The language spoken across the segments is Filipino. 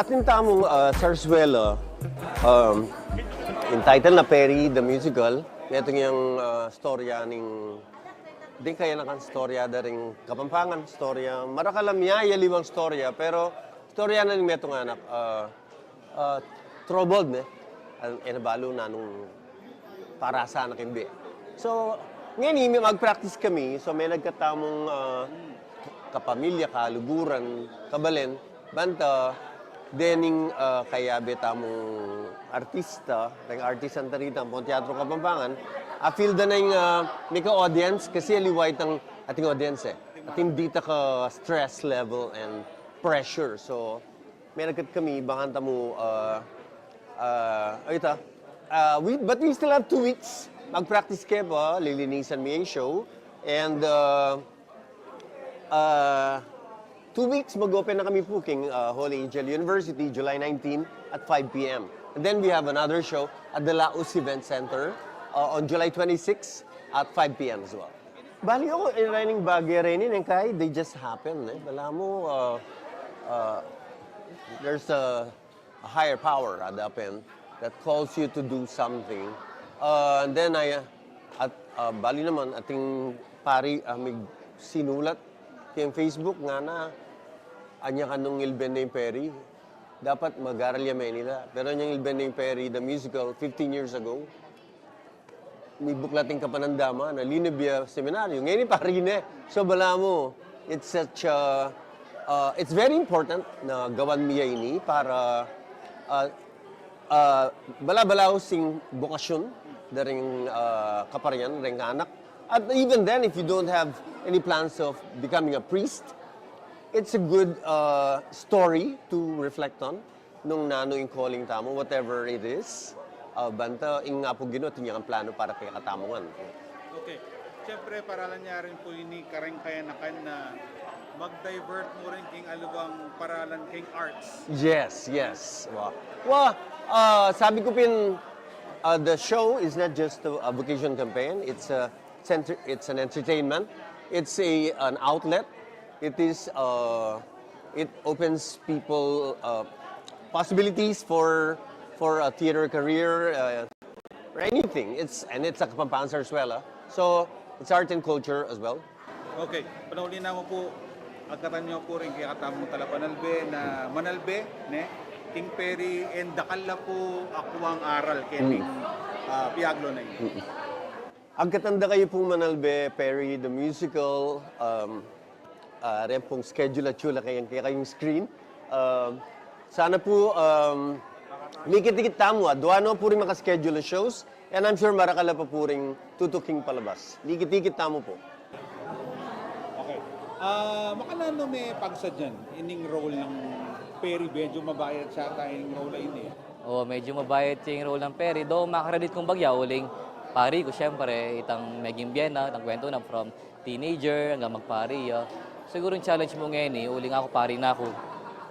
Ating tamong sarsuela, entitled na Perry the Musical. Ito yung storya ning di kaya nakan storya daring Kapampangan, storya marakalamya yaliwang storya pero storya na ning metong anak troubled ne enabalo na nung para sa anak imbi. So ngayon mag-practice kami so may nagkatamong kapamilya, kaluburan, kabalen, banta, dening kaya betamong artista, ng artisan tarita, pong teatro Kapampangan, feel da na yung may ka-audience kasi aliwait ang ating audience eh. Ating dita ka stress level and pressure. So, may nagkat kami, banganta mo, but we still have 2 weeks. Mag-practice kayo pa, lilinisan mo yung show. And 2 weeks mag-open na kami po King Holy Angel University, July 19 at 5 p.m. And then we have another show at the Laos Event Center on July 26 at 5 p.m. as well. Bali ako, inining bagay rin yun, kaya they just happen. Eh. Bala mo, there's a higher power adapin that calls you to do something. And then bali naman, ating pari, may sinulat kayong Facebook nga na anya kanong Ilben na yung Perry. Dapat mag-aral yaman nila. Pero yung Ilben na yung Perry, the musical, 15 years ago, may buklating kapanandama na Linebia Seminaryo. Ngayon yung pari na. So bala mo, it's such a, it's very important na gawan miya ini para bala-balaw sing bukasyon daring kaparian, daring anak. At even then, if you don't have any plans of becoming a priest, it's a good story to reflect on nung nano yung calling tamo, whatever it is. Banta, ing nga po gino, tinyang plano para kay katamungan. Okay. Siyempre, para lang niya rin po ini kareng kayanakan na mag-divert mo rin king alubang paralan king arts. Yes, yes. Sabi ko pin, the show is not just a vocation campaign. It's an entertainment. It's an outlet. It is it opens people possibilities for a theater career or anything. It's a Kapampangan Sarsuela. So it's art and culture as well. Okay. Panahuli na mo po agkatan niyo po rin kaya katamong talapanalbe na manalbe ne King Perry and dakala po akwang aral kening piaglo na yun. Ang katanda kayo pong manalbe, Perry the Musical, rin pong schedule at chula kayong screen. Sana po, may kitikit tamo, duwano po rin makaschedule shows, and I'm sure marakala pa po rin tutuking palabas. Likit-likit tamo po. Okay. Makanano may pagsa dyan, ining role ng Perry, medyo mabayad siya tayong role na ini. Oo, medyo mabayad yung role ng Perry. Do makaredit kong bagya, uling pari ko siyempre, itang maging biyena, itang kwento na from teenager hanggang magpari. Siguro yung challenge mo ngayon uling ako, pari na ako.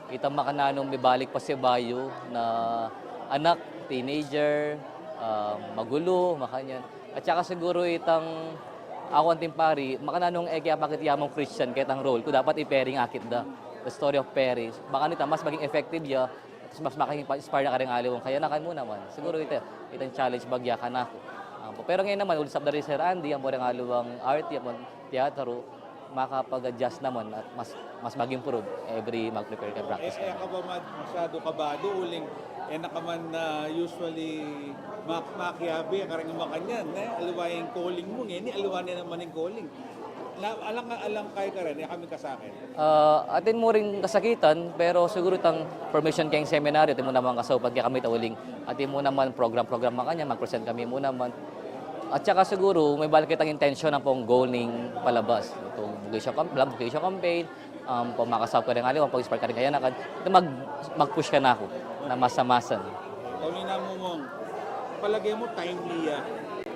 Itang makananong may balik pa si Bayo na anak, teenager, magulo, makanyan. At saka siguro itang ako ang timpari, makananong kaya bakit yamong Christian, kaya itang role ko, dapat i-Perry ng akit da. The story of Perry. Baka nito, mas maging effective ya, mas makaking-inspire na ka rin aliwang. Kaya nakan mo naman. Siguro itang challenge bagya ka na ako. Pero ngayon naman, ulit sa dari Sir Andy, ang porang aluwang art, ang teatro, makapag-adjust naman at mas mag-improve every mag-prepare ka practice. Ka ba masyado kabado uling nakaman na usually makiabi karang makanyan aluwaing calling mo ngayon aluwanin naman yung calling. Alang kay ka rin, kami kasakin. Atin mo rin kasakitan, pero siguro itang formation kayong seminaryo, atin mo naman kasawpag kaya kami tauling. Atin mo naman program makanya, mag-present kami mo naman. At saka siguro, may balik kitang intention ng pong goal ng palabas. Itong vocation campaign, pumakasap ka rin aliw, pag-inspire ka rin kaya na mag-push ka na ako, na masamasan. Kauli na mo mong, palagay mo timely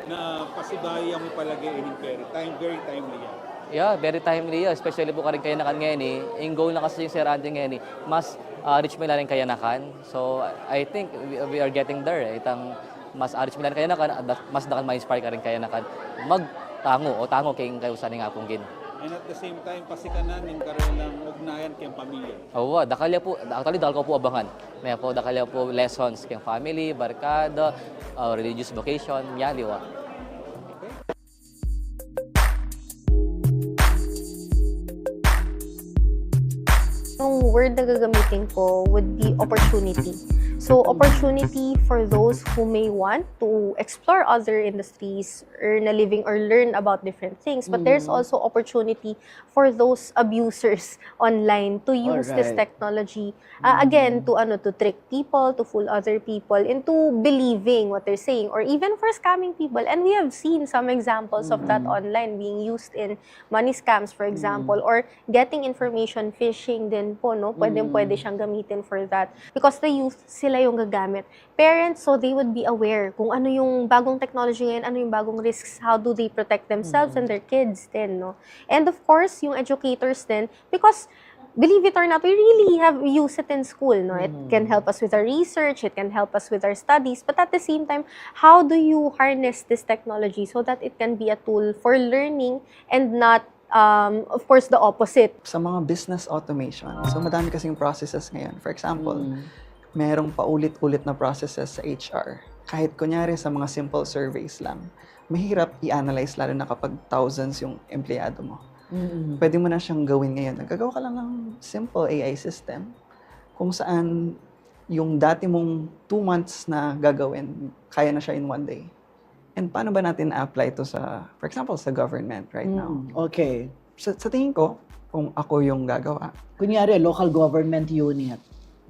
na pasibayan mo palagay ining Perry. Very timely yan. Yeah, very timely especially po ka rin kayanakan ngayon Yung goal na kasi yung Sir Andy ngayon mas reach mo na rin kayanakan. So, I think we are getting there. Itang mas reach mo na rin kayanakan, mas dakan ma-inspire ka rin kayanakan. Magtango o tango kayong kayo sa nga pong gin. And at the same time, pasikanan yung karoon ng ugnayan kayong pamilya. Oo, dakalya po, actually dakal ko po abangan. May po dakalya po lessons kayong family, barkada, religious vocation, yaliwa. Yung word na gagamitin ko would be opportunity. So, opportunity for those who may want to explore other industries, earn a living, or learn about different things. But there's also opportunity for those abusers online to use this Alright. technology, again, to trick people, to fool other people into believing what they're saying, or even for scamming people. And we have seen some examples of that online being used in money scams, for example, or getting information phishing din po, no? Pwede siyang gamitin for that. Because the youth, sila yung gagamit. Parents, so they would be aware kung ano yung bagong technology ngayon, ano yung bagong risks, how do they protect themselves and their kids din, no? And of course, yung educators din, because believe it or not, we really have used it in school, no? It can help us with our research, it can help us with our studies, but at the same time, how do you harness this technology so that it can be a tool for learning and not, of course, the opposite? Sa mga business automation, so madami kasing processes ngayon. For example, merong paulit-ulit na processes sa HR. Kahit kunyari sa mga simple surveys lang, mahirap i-analyze lalo na kapag thousands yung empleyado mo. Pwede mo na siyang gawin ngayon. Nagagawa ka lang ng simple AI system kung saan yung dati mong 2 months na gagawin, kaya na siya in 1 day. And paano ba natin apply ito sa, for example, sa government right now? Okay. Sa tingin ko, kung ako yung gagawa, Kunyari, local government unit.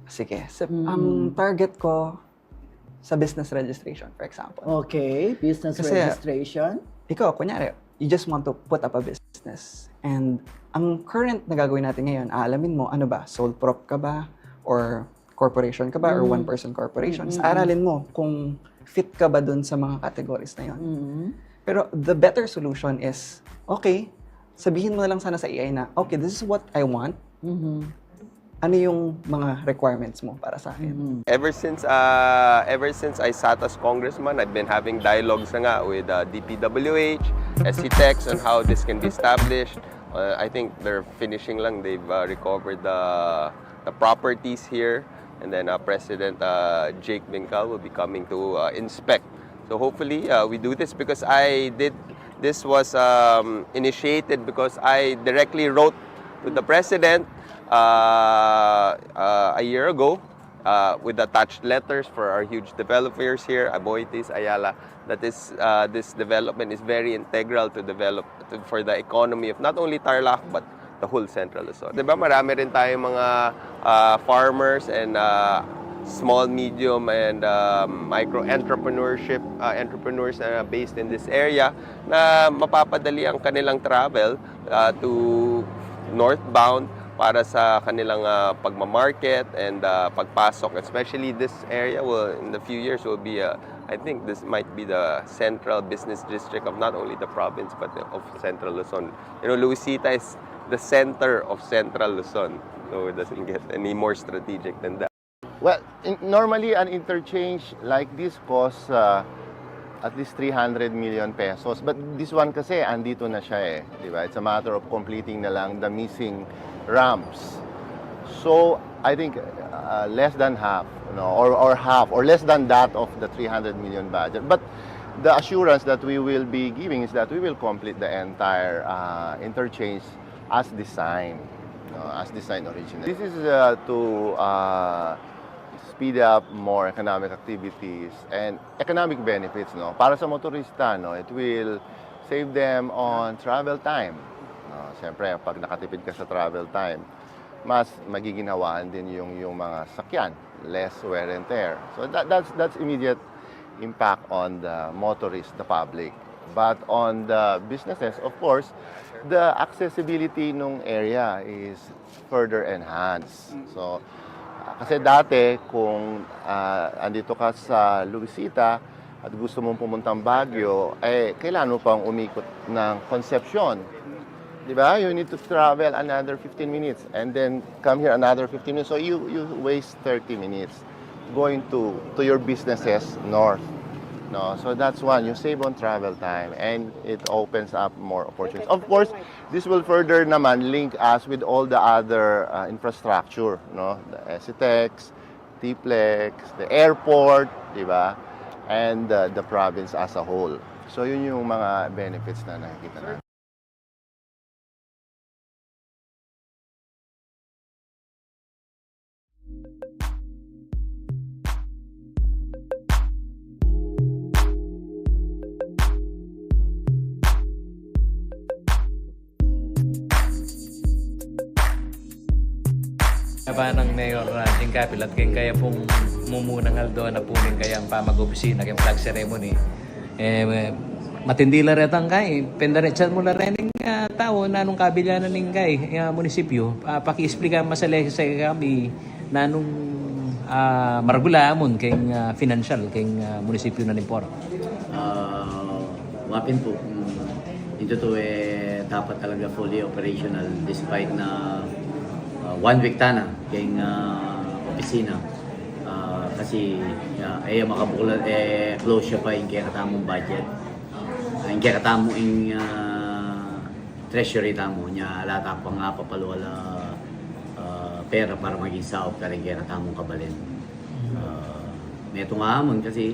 sige, ang target ko sa business registration, for example. Okay, business Kasi, registration. Ikaw, kunyari, you just want to put up a business. And ang current na gagawin natin ngayon, aalamin mo, ano ba, sole prop ka ba? Or corporation ka ba? Or one-person corporation? Aralin mo kung fit ka ba dun sa mga categories na yun. Pero the better solution is, okay, sabihin mo na lang sana sa AI na, okay, this is what I want. Ano yung mga requirements mo para sa akin? Ever since I sat as congressman, I've been having dialogues na nga with DPWH, SCTEX on how this can be established. I think they're finishing lang. They've recovered the properties here. And then President Jake Bincal will be coming to inspect. So hopefully we do this because this was initiated because I directly wrote to the President a year ago with attached letters for our huge developers here, Aboitiz, Ayala, that this development is very integral to for the economy of not only Tarlac but the whole Central Luzon. Diba marami rin tayong mga farmers and small, medium, and micro entrepreneurship entrepreneurs based in this area na mapapadali ang kanilang travel to northbound para sa kanilang pagmamarket and pagpasok. Especially this area will, in the few years, will be, I think this might be the central business district of not only the province but of Central Luzon. You know, Luisita is the center of Central Luzon, so it doesn't get any more strategic than that. Well, normally an interchange like this costs at least 300 million pesos. But this one kasi, andito na siya eh. Diba? It's a matter of completing na lang the missing ramps. So, I think less than half, or half, or less than that of the 300 million budget. But the assurance that we will be giving is that we will complete the entire interchange as designed, originally. This is to speed up more economic activities and economic benefits, para sa motorista, it will save them on travel time. Siyempre, pag nakatipid ka sa travel time, mas magiginhawaan din yung mga sakyan, less wear and tear. So that's immediate impact on the motorist, the public. But on the businesses, of course, the accessibility nung area is further enhanced. So, kasi dati, kung andito ka sa Luisita at gusto mong pumuntang Baguio, kailangan mo pang umikot ng Concepcion. Diba? You need to travel another 15 minutes and then come here another 15 minutes. So you waste 30 minutes going to your businesses north. No, so that's one. You save on travel time and it opens up more opportunities. Of course, this will further naman link us with all the other infrastructure, no? The SETEX, TPLEX, the airport, di ba? And the province as a whole. So yun yung mga benefits na nakikita natin. Ng Mayor Jing Capil at kaya pong mumunang haldo na punin kaya ang pamag-opisina kaya flag ceremony. Matindi la retang kay pendaretsan mo la rening tao na nung kabilyanan ning kay munisipyo paki-explica masale sa kami na nung margula amon kay financial kay munisipyo na nimpor. Wapin po ito to dapat talaga fully operational despite na 1 week tana kay opisina kasi makabulan close siya pa yung kaya katamong budget yung kaya katamong treasury tamo niya lata pa nga papaluwala pera para maging saop ka rin kaya katamong kabalin may ito nga amon kasi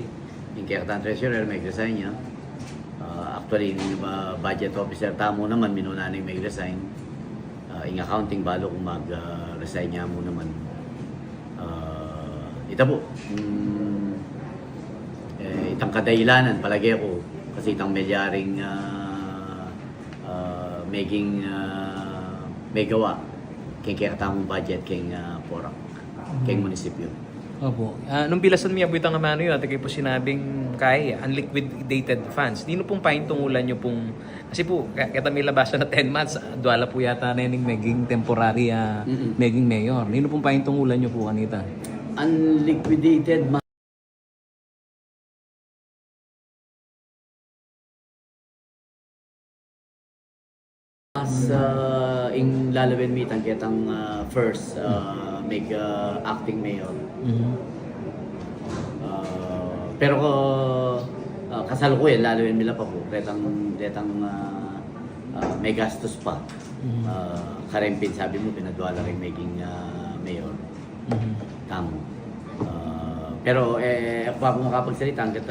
yung kaya katamong treasurer may resign niya actually yung budget officer tamo naman minunanay may resign in accounting balo kung mag-resign niya mo naman. Ito po, itang kadailanan palagi ako kasi itang medyaring may gawa kay katamong budget kay Porac, kay munisipyo. Opo. Nung bilasan miya po itang amano yun, at kayo po sinabing kaya, unliquidated funds. Dino pong pahintungulan nyo pong, kasi po, kita may labasan na 10 months, duwala po yata na yung maging temporary, maging mayor. Dino pong pahintungulan nyo po kanita? Unliquidated in lalawin mitang kitang first make acting mayor. Pero kasalukuyan lalawin nila pa po retang may gastos pa. Karempin sabi mo pinadwala rin making mayor. Tamo. Pero ako pa makapagsalita hanggat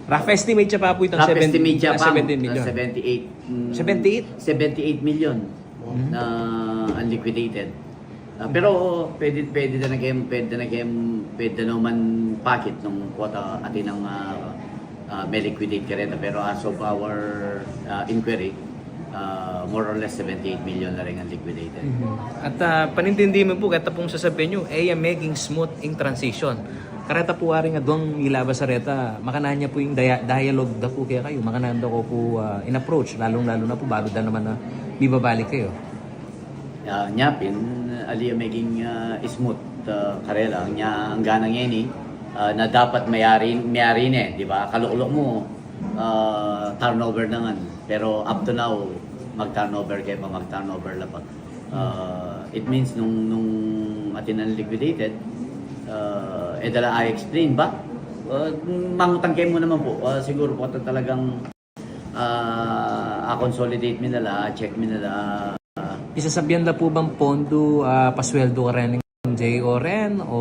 rough estimate siya pa po itong 17 million. 78 million na unliquidated. Pero pwede naman packet nung quota atin ang may liquidate ka rin. Pero as of our inquiry, more or less 78 million na rin ang liquidated. At panintindi mo po, kata pong sasabihin nyo, making smooth in transition. Kareta po ari nga doang ilabas sa reta, makanan niya po yung dialogue da po kaya kayo, makanan ko po in-approach, lalong-lalo na po bago da naman na bibabalik kayo. Nyapin, aliya maging smooth karela, ang ganang yan na dapat mayari di ba? Kalukulok mo, turnover na nga. Pero up to now, mag-turnover kayo, mag-turnover lang pa. It means nung atin liquidated, dala I explain ba? Mangutang kayo mo naman po. Siguro po talagang consolidate mi nila, check mi nila. Isasabihan na po bang pondo pasweldo ka rin ng JO rin o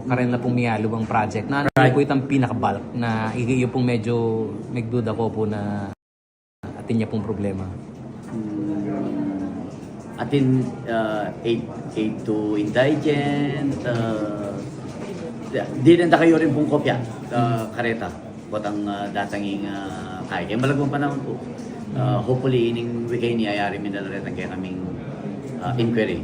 karen na pong miyalo bang project? Na ano po itang pinaka-bulk na iyo pong medyo nagduda ko po na atin niya pong problema? Atin aid to indigent, di rin kayo rin pong kopya kareta botang datanging kaya kaya malagong panahon po hopefully ining weekend ni ayari mi dala rin kaya kaming inquiry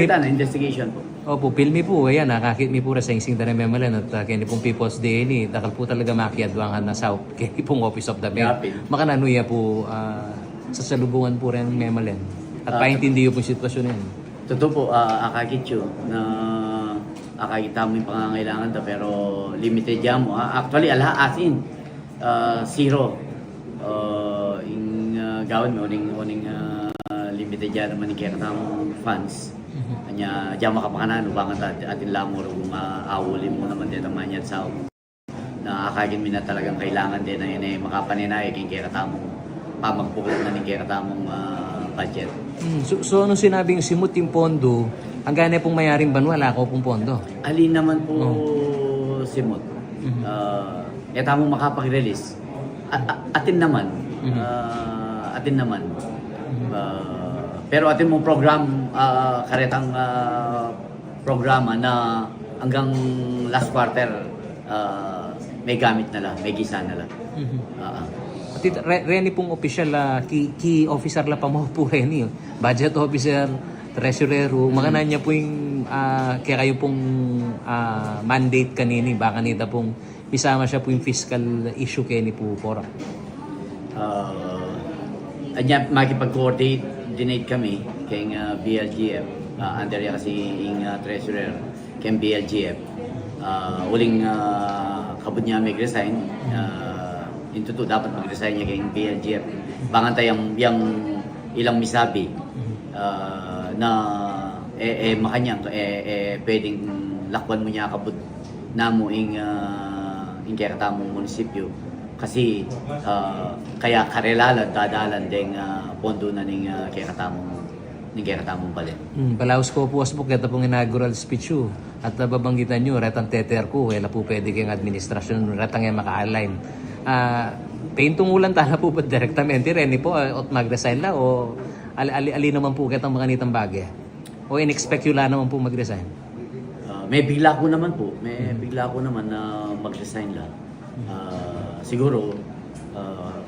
na investigation po. Opo, pilmi po ayan nakakit mi po sa sing na memalan at kaya pong People's Day ni takal po talaga makiadwangan na sa kaya pong Office of the Mayor makananuya po sa salubungan po rin memalan at paintindi po sitwasyon yan. Totoo po akakit yun na akakita mo yung pangangailangan ta pero limited yan mo. Actually, asin. Zero. Gawin mo, uning limited yan naman yung kaya funds. Kanya, dyan makapakanan, ubangan atin lang mo kung awulin mo naman dito naman yan sa na makagin mi na talagang kailangan din na yun makapaninay kung kaya katamong pamagpukot na ni kaya katamong budget. So anong sinabing simut yung pondo, ang gana pong mayaring banwa, wala ko pong pondo? Alin naman po simot. Tamong makapag-release. Atin naman. Atin naman. Pero atin mong program, karetang programa na hanggang last quarter may gamit na lang, may gisa na lang. Reni pong official, key officer la pa mo po Reni. Budget officer, treasurer, makana niya po yung kaya kayo pong mandate kanini, baka nita pong isama siya po yung fiscal issue kaya ni po Pora. Anya makipag-coordinate kami kay BLGF, under yan kasi yung treasurer kay BLGF. Uling kabud niya mag-resign, into to dapat mag-resign niya kay BLGF. Bangantay yung ilang misabi na makanyang pwedeng lakwan mo niya kabud na mo ing kaya katamong munisipyo. Kasi kaya karelalan, dadalan ding pondo na ning kaya katamong balin. Balaos ko po asbok kita pong inaugural speech yo. At babanggitan nyo, retang teter ko, wala po pwede kayong administrasyon, retang yung maka-align. Paintungulan tala po ba direktamente, Reni po, at mag-resign la o ali naman po kitang mga nitang bagay? O in-expect yun lang naman po mag-resign? May bigla ko naman po, na mag-resign la. Siguro,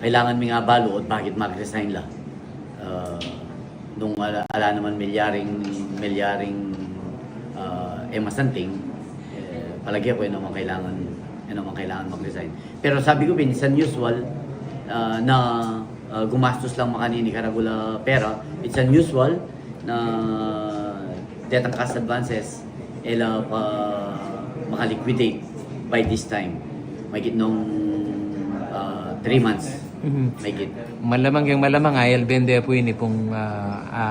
kailangan mi nga balo at bakit mag-resign la. Nung ala naman milyaring masanting, palagi ako yun naman kailangan mag-resign. Pero sabi ko bin, it's unusual na gumastos lang makanini karagula pera. It's unusual na detang cash advances makaliquidate by this time. Magit nung 3 months. Magit. Malamang ayal bende po yun pong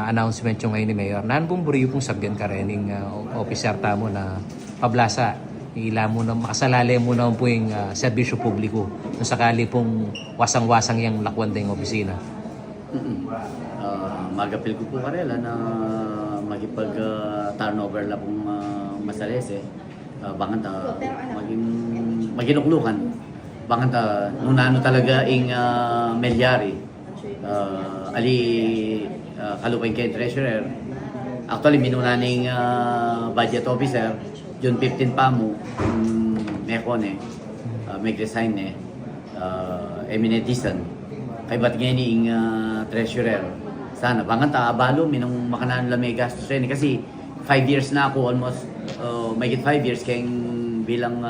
announcement yung ngayon ni Mayor. Naan pong buriyo pong sabyan ka rin ng officer tamo na pablasa. Ila mo na makasalali mo na po yung serbisyo publiko kung sakali pong wasang-wasang yung lakwan din yung opisina. Magapil ko po karela na magipag-turnover la pong masalese. Banganta maginuklukan. Banganta nung nano talaga ing melyari. Ali kalupay kay treasurer. Actually minunaning budget officer June 15 pa mo mekone mag-resign eminentisan kay ba't ngayon ing treasurer sana banganta abalo minong makanan la may gastos rin kasi 5 years na ako almost may 5 years kayong bilang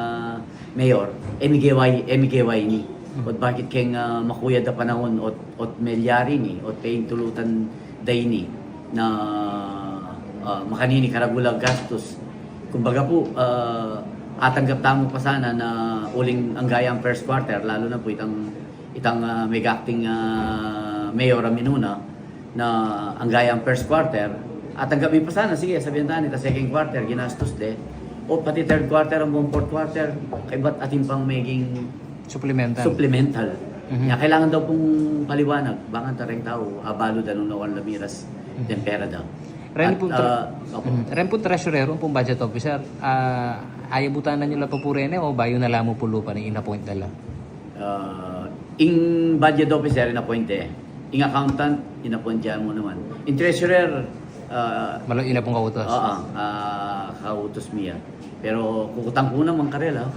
mayor MKY ni at bakit kayong makuya da panahon ot melyari ni ot paying tulutan day ni na makanini karagulang gastos. Kumbaga po, atanggap tamo pa sana na uling ang gayang first quarter, lalo na po itang mega-acting mayor Minuna na ang gayang first quarter, atanggapin pa sana, sige, sabihin tayo nito, second quarter, ginastos de, o pati third quarter, ang buong fourth quarter, kay ba't ating pang maging supplemental. Kaya kailangan daw pong paliwanag, bangan tareng tao, abalo da nung nawan lamiras, tempera daw. Ren po treasurer, pong budget officer, ayabutan na nila pa po rin o bayo na lang mo po lupa na in-appoint na lang? In budget officer, in-appoint in accountant, in-appoint dyan mo naman. In treasurer, malo ina pong kautos? Kautos miya. Pero kukutang ko naman karela,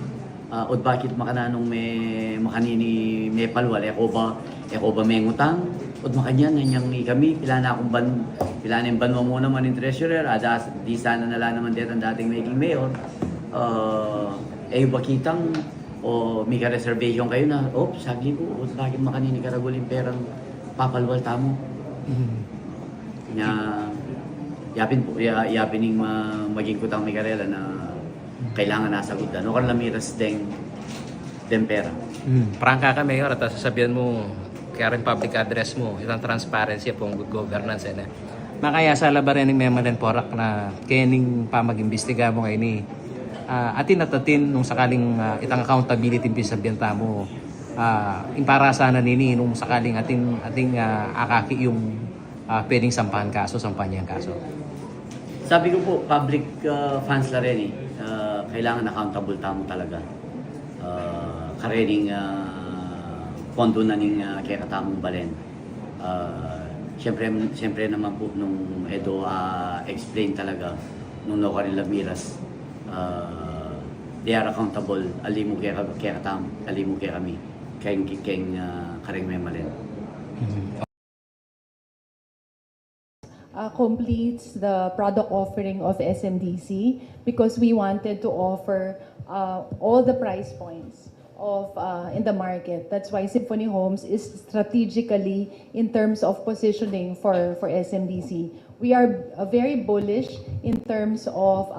o bakit makananong makanini may palwal, ako ba may ngutang? Od makanyan nganyang kami pila na yung banwa mo naman in treasurer di sana nala naman dito ang dating making mayor bakitang o may ka-reservation kayo na sagli po od bakit makanini karagulin perang papalwal tamo yapin ning maging kutang may karela na kailangan nasa gudan o lamiras deng pera. Prangka ka mayor at sasabihan mo kaya rin public address mo, isang transparency pong good governance. Makaya sa labarin ng Mema den Porak na kayaning pamag-imbestiga mo ngayon ni atin at atin nung sakaling itang accountability sa benta mo. Para sana nini nung sakaling ating akaki yung pwedeng sampahan niya ang kaso. Sabi ko po, public funds la rin eh. Kailangan accountable tamo talaga. Karening pondo na ning kaya katamong balen. Siyempre naman po nung Edo explain talaga nung Nokarin Lamiras, they are accountable. Alimu kaya katam, alimu kaya kami. Kayong karing memalen. Completes the product offering of SMDC because we wanted to offer all the price points of in the market. That's why Symphony Homes is strategically in terms of positioning for SMDC. We are very bullish in terms of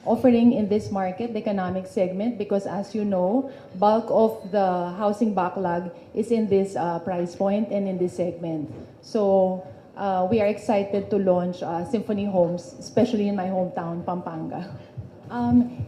offering in this market, the economic segment, because as you know, bulk of the housing backlog is in this price point and in this segment. So we are excited to launch Symphony Homes, especially in my hometown, Pampanga.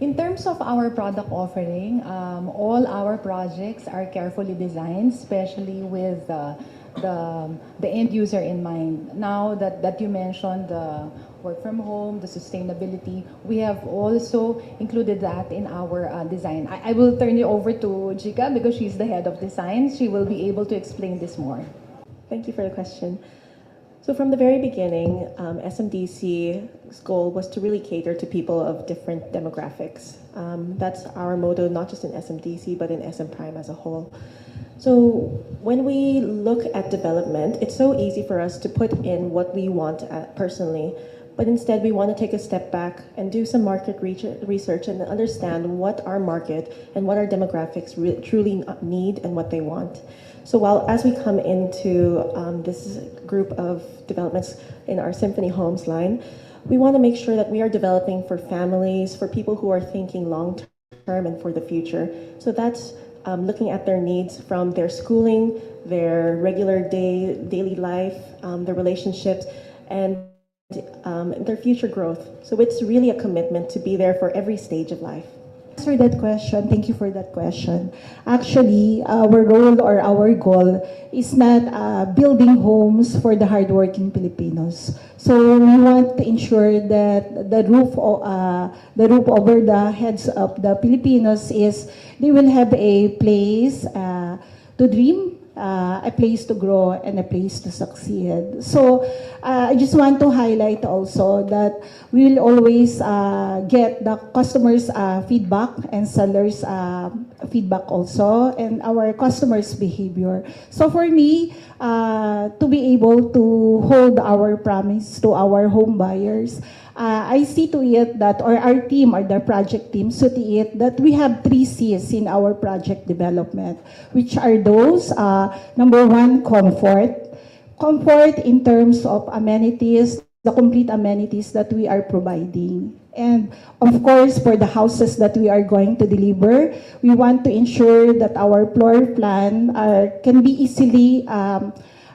In terms of our product offering, all our projects are carefully designed, especially with the end user in mind. Now that you mentioned the work from home, the sustainability, we have also included that in our design. I will turn you over to Jika because she's the head of design. She will be able to explain this more. Thank you for the question. So from the very beginning, SMDC's goal was to really cater to people of different demographics. That's our motto, not just in SMDC, but in SM Prime as a whole. So when we look at development, it's so easy for us to put in what we want personally, but instead we want to take a step back and do some market research and understand what our market and what our demographics truly need and what they want. So as we come into this group of developments in our Symphony Homes line, we want to make sure that we are developing for families, for people who are thinking long-term and for the future. So that's looking at their needs from their schooling, their regular daily life, their relationships, and their future growth. So it's really a commitment to be there for every stage of life. Answer that question. Thank you for that question. Actually, our role or our goal is not building homes for the hardworking Filipinos. So we want to ensure that the roof over the heads of the Filipinos is they will have a place to dream, a place to grow, and a place to succeed. So I just want to highlight also that we will always get the customers' feedback and sellers' feedback also, and our customers' behavior. So for me, to be able to hold our promise to our home buyers, I see to it that, or our team, or the project team, so to it that we have 3 C's in our project development, which are those, number 1, comfort. Comfort in terms of amenities, the complete amenities that we are providing. And of course, for the houses that we are going to deliver, we want to ensure that our floor plan can be easily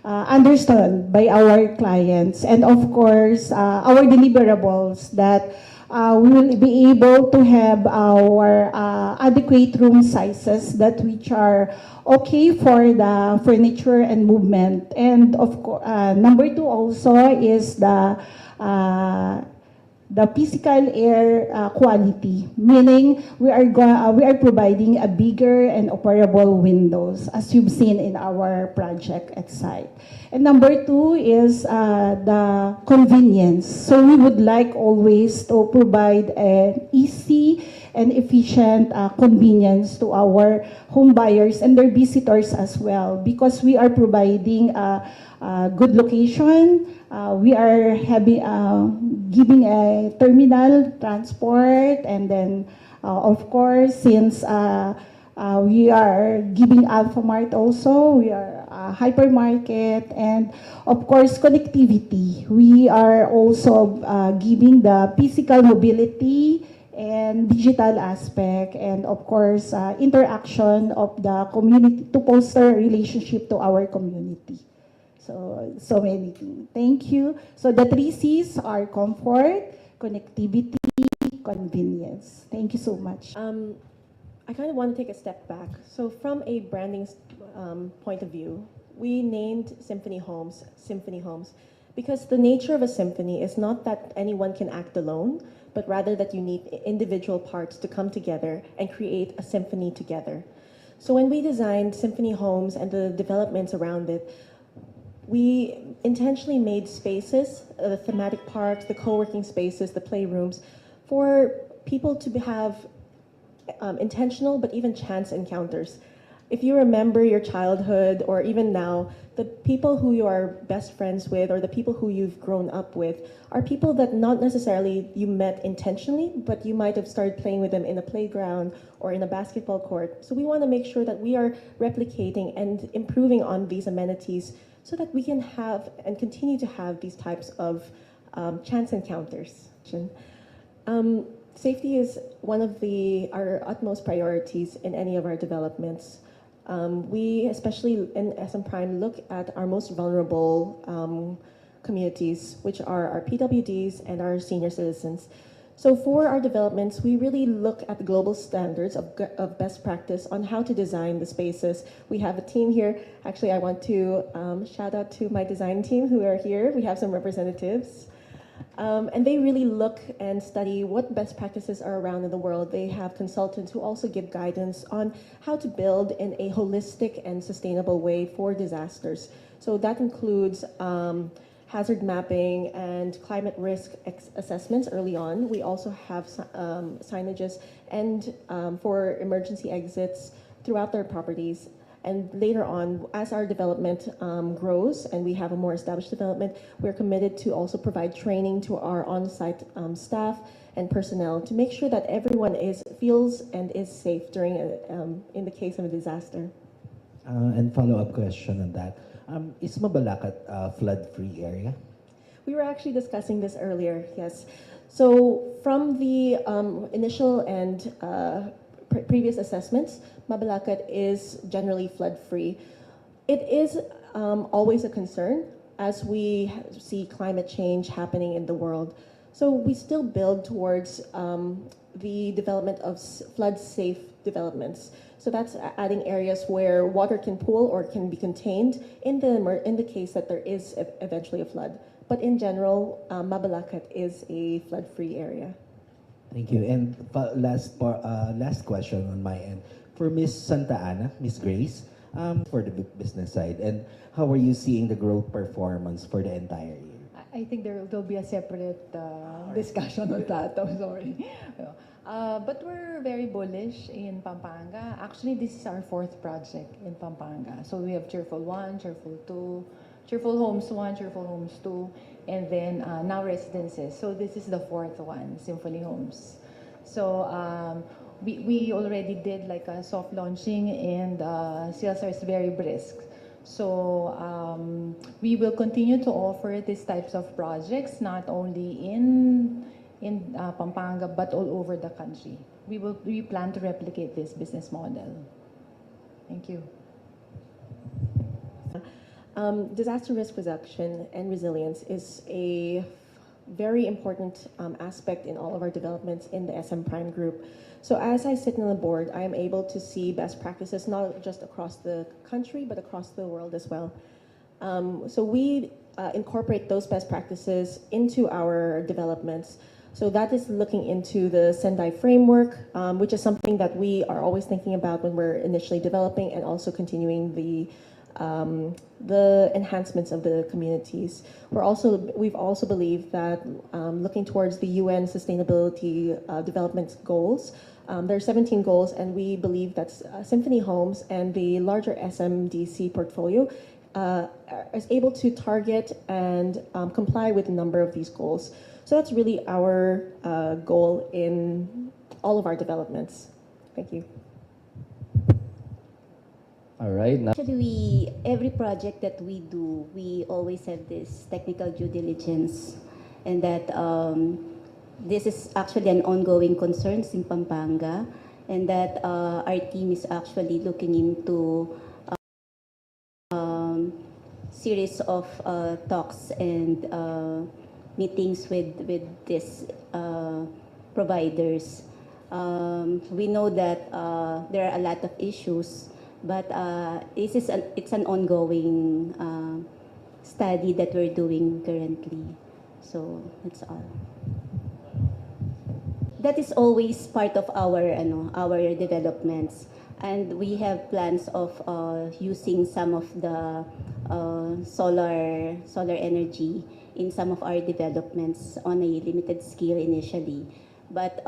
understood by our clients, and of course our deliverables, that we will be able to have our adequate room sizes that which are okay for the furniture and movement. And of course, number 2 also is the physical air quality, meaning we are providing a bigger and operable windows, as you've seen in our project at site. And number 2 is the convenience. So we would like always to provide an easy and efficient convenience to our home buyers and their visitors as well, because we are providing a good location. We are giving a terminal transport, and then of course, since we are giving Alphamart also, we are a hypermarket, and of course connectivity. We are also giving the physical mobility and digital aspect, and of course interaction of the community to foster relationship to our community. So many things. Thank you. So the 3 C's are comfort, connectivity, convenience. Thank you so much. I kind of want to take a step back. So from a branding point of view, we named Symphony Homes because the nature of a symphony is not that anyone can act alone, but rather that you need individual parts to come together and create a symphony together. So when we designed Symphony Homes and the developments around it, we intentionally made spaces, the thematic parks, the co-working spaces, the playrooms, for people to have intentional but even chance encounters. If you remember your childhood or even now, the people who you are best friends with or the people who you've grown up with are people that not necessarily you met intentionally, but you might have started playing with them in a playground or in a basketball court. So we want to make sure that we are replicating and improving on these amenities so that we can have and continue to have these types of chance encounters. Safety is one of our utmost priorities in any of our developments. We, especially in SM Prime, look at our most vulnerable communities, which are our PWDs and our senior citizens. So for our developments, we really look at the global standards of best practice on how to design the spaces. We have a team here. Actually, I want to shout out to my design team who are here. We have some representatives. And they really look and study what best practices are around in the world. They have consultants who also give guidance on how to build in a holistic and sustainable way for disasters. So that includes hazard mapping and climate risk assessments early on. We also have signages and for emergency exits throughout their properties. And later on, as our development grows and we have a more established development, we're committed to also provide training to our on-site staff and personnel to make sure that everyone feels and is safe during in the case of a disaster. And follow-up question on that. Is Mabalacat a flood-free area? We were actually discussing this earlier, yes. So from the initial and previous assessments, Mabalacat is generally flood-free. It is always a concern as we see climate change happening in the world. So we still build towards the development of flood-safe developments. So that's adding areas where water can pool or can be contained in the case that there is eventually a flood. But in general, Mabalacat is a flood-free area. Thank you. And last question on my end. For Miss Santa Ana, Miss Grace, for the business side, and how are you seeing the growth performance for the entire year? I think there'll be a separate discussion on that. I'm sorry. But we're very bullish in Pampanga. Actually, this is our fourth project in Pampanga. So we have Cheerful 1, Cheerful 2, Cheerful Homes 1, Cheerful Homes 2, and then now Residences. So this is the fourth one, Symphony Homes. So we already did like a soft launching and sales are very brisk. So we will continue to offer these types of projects, not only in Pampanga, but all over the country. We plan to replicate this business model. Thank you. Disaster risk reduction and resilience is a very important aspect in all of our developments in the SM Prime Group. So as I sit on the board, I am able to see best practices not just across the country, but across the world as well. So we incorporate those best practices into our developments. So that is looking into the Sendai framework, which is something that we are always thinking about when we're initially developing and also continuing the enhancements of the communities. We've also believed that looking towards the UN Sustainability Development Goals, there are 17 goals, and we believe that Symphony Homes and the larger SMDC portfolio is able to target and comply with a number of these goals. So that's really our goal in all of our developments. Thank you. All right. Actually, every project that we do, we always have this technical due diligence, and that this is actually an ongoing concern in Pampanga, and that our team is actually looking into series of talks and meetings with this providers. We know that there are a lot of issues, but it's an ongoing study that we're doing currently. So that's all. That is always part of our developments, and we have plans of using some of the solar energy in some of our developments on a limited scale initially, but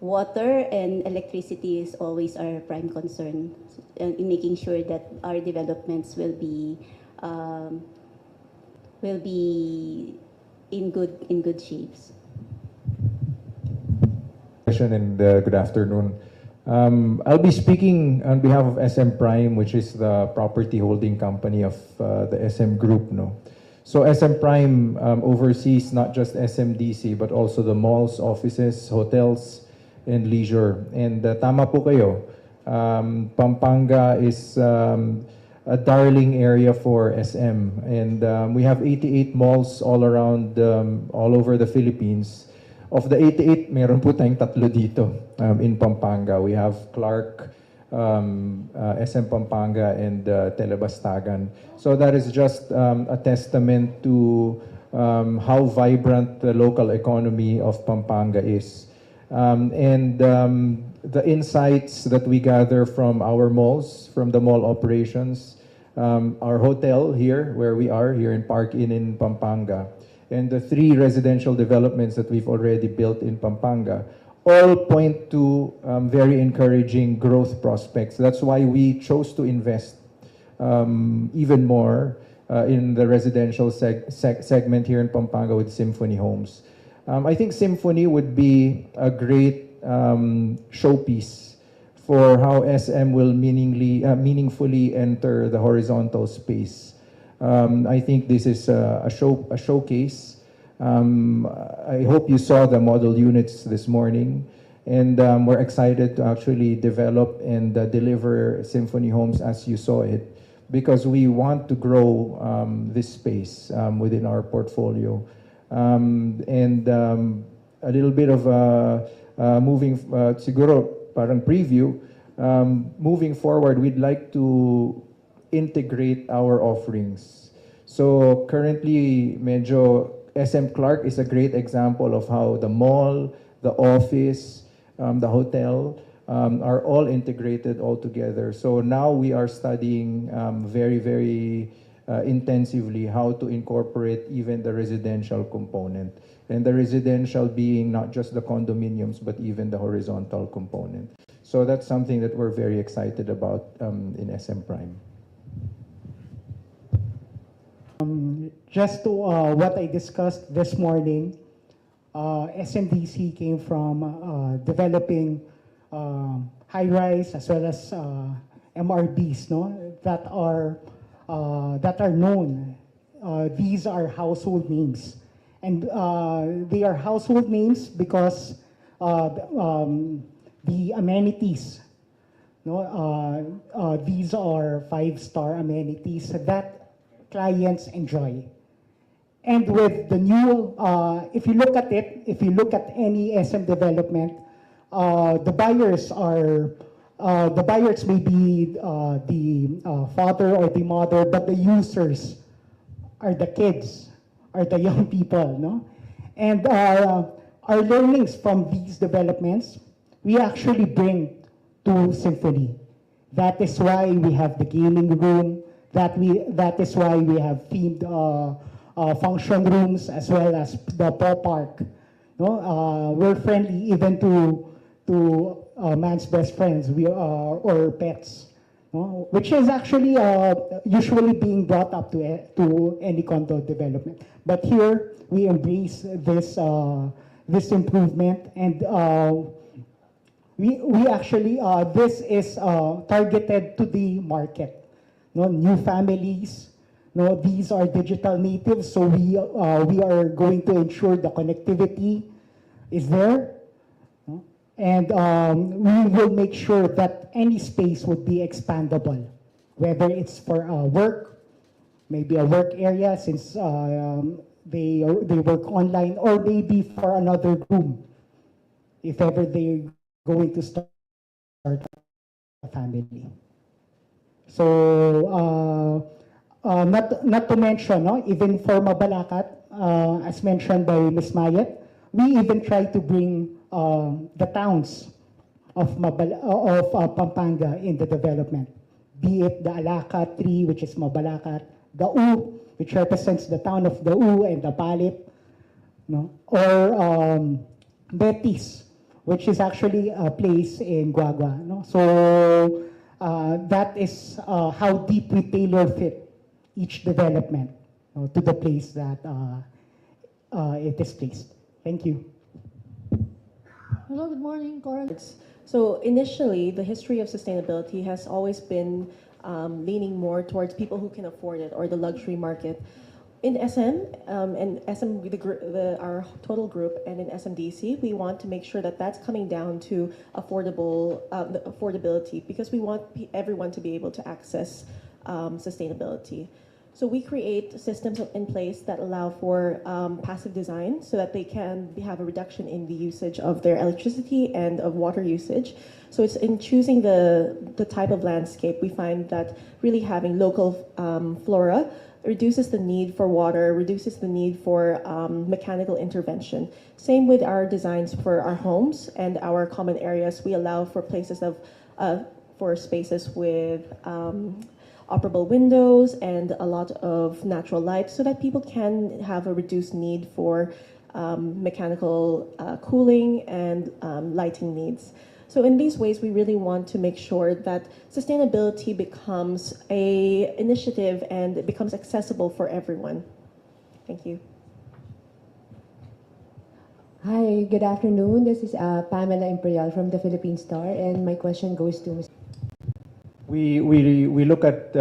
water and electricity is always our prime concern in making sure that our developments will be in good shapes. And good afternoon. I'll be speaking on behalf of SM Prime, which is the property holding company of the SM Group. No? So SM Prime oversees not just SMDC, but also the malls, offices, hotels, and leisure. And tama po kayo, Pampanga is a darling area for SM. And we have 88 malls all around, all over the Philippines. Of the 88, meron po tayong 3 dito in Pampanga. We have Clark, SM Pampanga, and Telebastagan. So that is just a testament to how vibrant the local economy of Pampanga is. The insights that we gather from our malls, from the mall operations, our hotel here, where we are, here in Park Inn in Pampanga, and the 3 residential developments that we've already built in Pampanga, all point to very encouraging growth prospects. That's why we chose to invest even more in the residential segment here in Pampanga with Symphony Homes. I think Symphony would be a great showpiece for how SM will meaningfully enter the horizontal space. I think this is a showcase. I hope you saw the model units this morning, and we're excited to actually develop and deliver Symphony Homes as you saw it, because we want to grow this space within our portfolio. A little bit of moving, siguro parang preview, moving forward, we'd like to integrate our offerings. So currently, medyo SM Clark is a great example of how the mall, the office, the hotel are all integrated all together. So now we are studying very intensively how to incorporate even the residential component. And the residential being not just the condominiums, but even the horizontal component. So that's something that we're very excited about in SM Prime. Just to what I discussed this morning, SMDC came from developing high-rise as well as MRBs, no, that are known. These are household names, and they are household names because the amenities, no, these are 5-star amenities that clients enjoy. And with the new, if you look at it, if you look at any SM development, the buyers may be the father or the mother, but the users are the kids, are the young people, no? And our learnings from these developments, we actually bring to Symphony. That is why we have the gaming room. That is why we have themed function rooms as well as the pop park. No, we're friendly even to man's best friends. We are or pets, no? Which is actually usually being brought up to any condo development. But here we embrace this this improvement, and we actually this is targeted to the market. No, new families, no, these are digital natives, so we are going to ensure the connectivity is there, no? And we will make sure that any space would be expandable, whether it's for work, maybe a work area, since they work online, or maybe for another room if ever they're going to start a family. So not to mention, no, even for Mabalacat, as mentioned by Ms. Mayet, we even try to bring the towns of Pampanga in the development, be it the Alacat tree, which is Mabalacat, the U, which represents the town of the U and the Palit, no, or Betis, which is actually a place in Guagua. No? So that is how deep we tailor fit each development, to the place that it is placed. Thank you. Hello, good morning, Coral. So initially, the history of sustainability has always been leaning more towards people who can afford it, or the luxury market. In SM, and SM, our total group, and in SMDC, we want to make sure that that's coming down to the affordability, because we want everyone to be able to access sustainability. So we create systems in place that allow for passive design, so that they can have a reduction in the usage of their electricity and of water usage. So it's in choosing the type of landscape, we find that really having local flora reduces the need for water, reduces the need for mechanical intervention. Same with our designs for our homes and our common areas. We allow for places for spaces with operable windows and a lot of natural light, so that people can have a reduced need for mechanical cooling and lighting needs. So in these ways, we really want to make sure that sustainability becomes an initiative and it becomes accessible for everyone. Thank you. Hi, good afternoon. This is Pamela Imperial from the Philippine Star, and my question goes to Ms. We look at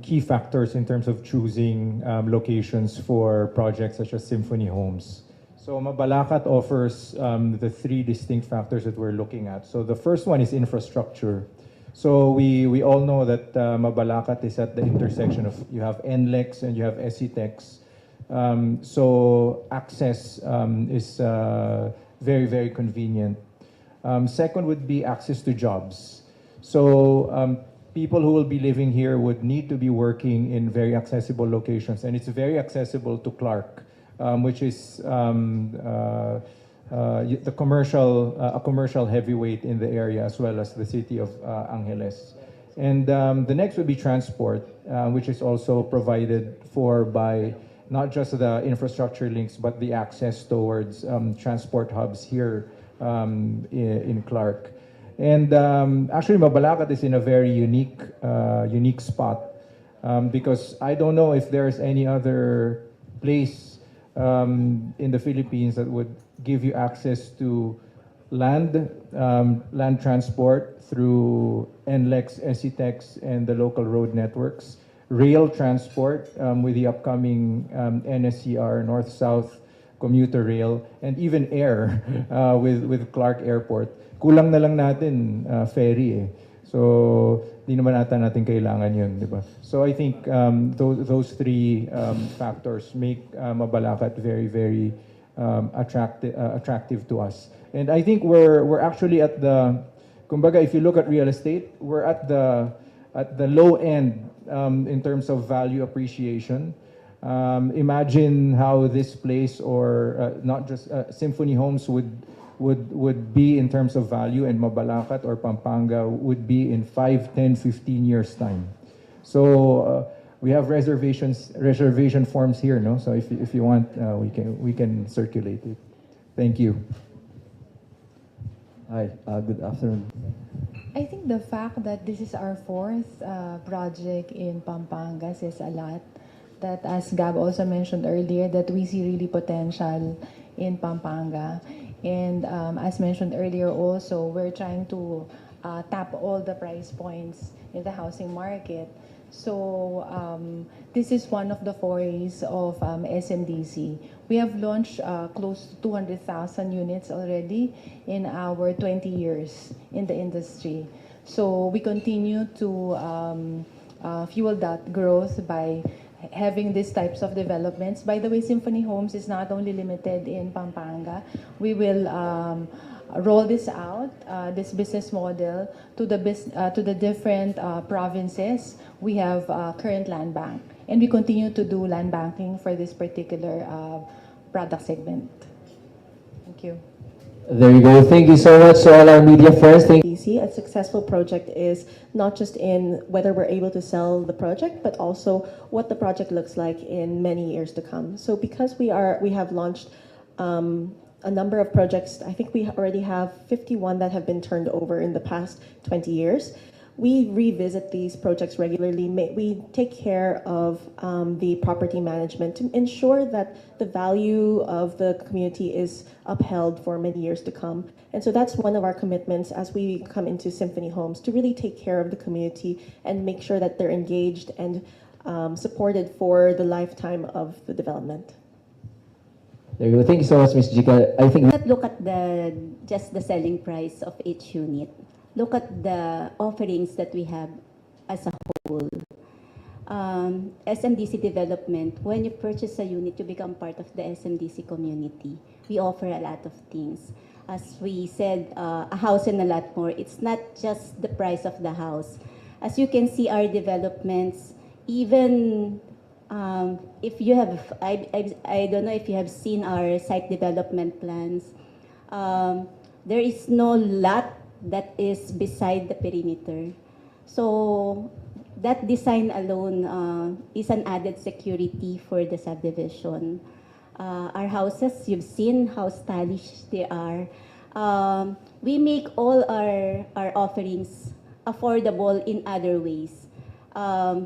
key factors in terms of choosing locations for projects such as Symphony Homes. So Mabalacat offers the three distinct factors that we're looking at. So the first one is infrastructure. So we all know that Mabalacat is at the intersection of, you have NLEX and you have SETEX. So access is very, very convenient. Second would be access to jobs. So people who will be living here would need to be working in very accessible locations, and it's very accessible to Clark, which is a commercial heavyweight in the area, as well as the city of Angeles. And the next would be transport, which is also provided for by not just the infrastructure links, but the access towards transport hubs here in Clark. And actually, Mabalacat is in a very unique spot, because I don't know if there's any other place in the Philippines that would give you access to land transport through NLEX, SETEX, and the local road networks, rail transport with the upcoming NSCR, North-South commuter rail, and even air with Clark Airport. Kulang na lang natin ferry eh. So, di naman natin kailangan yun, di ba? So I think those three factors make Mabalacat very, very attractive to us. And I think we're actually at the, kumbaga, if you look at real estate, we're at the low end in terms of value appreciation. Imagine how this place, or not just Symphony Homes, would be in terms of value, and Mabalacat or Pampanga would be in 5, 10, 15 years time. So we have reservation forms here, no? So if you want, we can circulate it. Thank you. Hi, good afternoon. I think the fact that this is our fourth project in Pampanga says a lot. That, as Gab also mentioned earlier, that we see really potential in Pampanga. And as mentioned earlier also, we're trying to tap all the price points in the housing market. So this is one of the forays of SMDC. We have launched close to 200,000 units already in our 20 years in the industry. So we continue to fuel that growth by having these types of developments. By the way, Symphony Homes is not only limited in Pampanga. We will roll this out, this business model, to the different provinces. We have current land bank, and we continue to do land banking for this particular product segment. Thank you. There you go. Thank you so much to all our media friends. Thank DC, a successful project is not just in whether we're able to sell the project, but also what the project looks like in many years to come. So because we have launched a number of projects, I think we already have 51 that have been turned over in the past 20 years. We revisit these projects regularly. We take care of the property management to ensure that the value of the community is upheld for many years to come. And so that's one of our commitments as we come into Symphony Homes, to really take care of the community and make sure that they're engaged and supported for the lifetime of the development. There you go. Thank you so much, Ms. Jika. I think Not look at just the selling price of each unit. Look at the offerings that we have as a whole. SMDC development, when you purchase a unit, you become part of the SMDC community. We offer a lot of things. As we said, a house and a lot more. It's not just the price of the house. As you can see, our developments, even if you have, I don't know if you have seen our site development plans, there is no lot that is beside the perimeter. So that design alone is an added security for the subdivision. Our houses, you've seen how stylish they are. We make all our offerings affordable in other ways.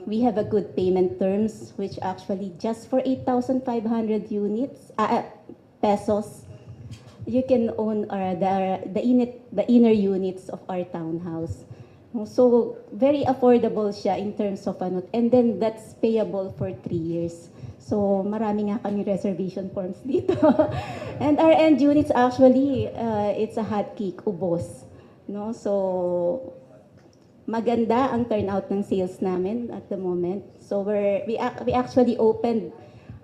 We have a good payment terms, which actually just for 8,500 pesos, you can own the inner units of our townhouse. So very affordable siya in terms of and then that's payable for 3 years. So marami nga kami reservation forms dito. And our end units actually, it's a hot cake, ubos. No? So maganda ang turnout ng sales namin at the moment. So we actually opened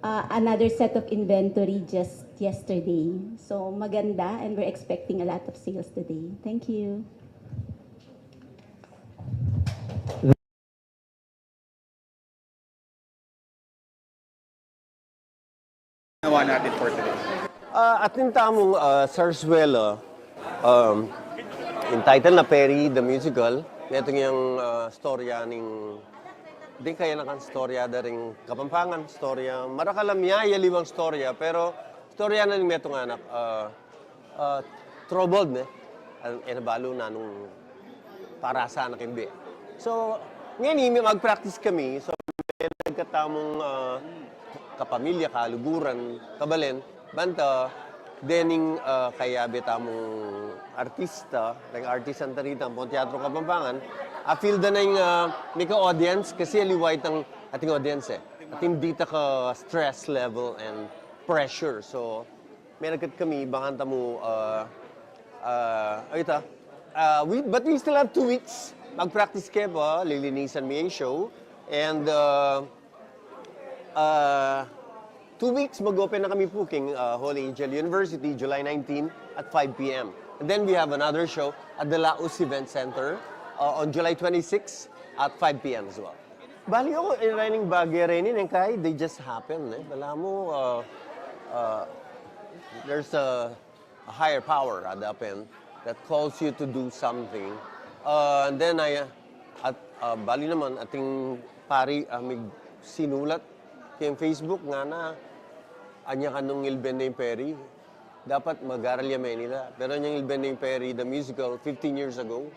another set of inventory just yesterday. So maganda, and we're expecting a lot of sales today. Thank you. Nawa natin for today. At yung tamong Sarsuela, entitled na Perry the Musical, ito yung storya ning di kaya nakan storya daring Kapampangan, storya marakalamya yaliwang storya, pero storya na ning metong anak troubled ne enabalo na nung parasa na kimbi. So ngayon mag-practice kami, so may nagkatamong kapamilya, kaluguran, kabalen, banta, dening kaya betamong artista, ng artisan tarita, pong teatro Kapampangan, feel da na yung may ka-audience, kasi aliwait ang ating audience eh. Ating dita ka stress level and pressure. So, may nagkat kami, banganta mo, but we still have 2 weeks. Mag-practice kayo pa, lilinisan mo yung show, and 2 weeks, mag-open na kami Puking Holy Angel University, July 19 at 5 p.m. And then we have another show at the Laos Event Center on July 26 at 5 p.m. as well. Bali ako, inining bagay rin yun, kaya they just happen. Eh. Bala mo, there's a higher power at the end that calls you to do something. And then, bali naman, ating pari, may sinulat kayong Facebook nga na anya ka nung Ilben na yung Perry. Dapat mag-aral yaman nila. Pero yung Ilben na yung Perry, the musical, 15 years ago,